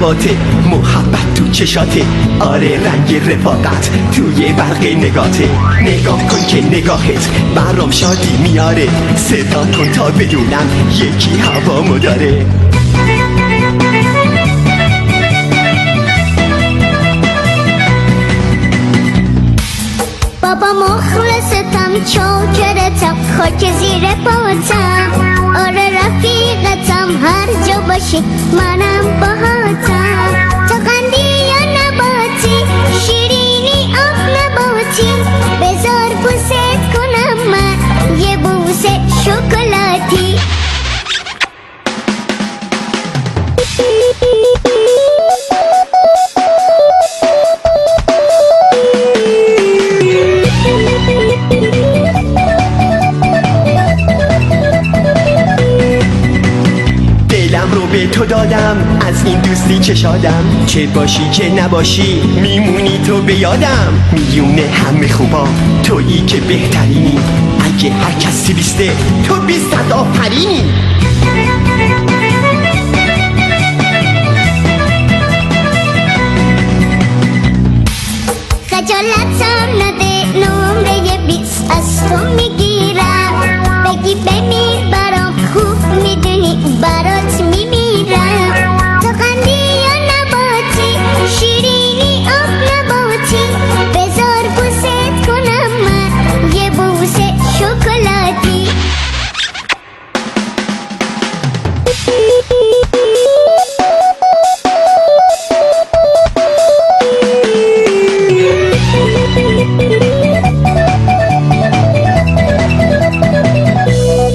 هواته، محبت تو چشاته، آره رنگ رفاقت توی برق نگاته. نگاه کن که نگاهت برام شادی میاره، صدا کن تا بدونم یکی هوامو داره. بابا مخلصتم، چاکرتم، خاک زیر پاتم، آره رفیقتم، هر جا باشی منم باهاتم. تو قندی یا نباتی، شیرینی آب نباتی، بذار بوست کنم من یه بوسه شکلاتی. دلم رو به تو دادم، از این دوستی چه شادم، چه باشی چه نباشی میمونی تو به یادم. میونه همه خوبا تویی که بهترینی، اگه هر کسی بیسته تو 20 آفرینی.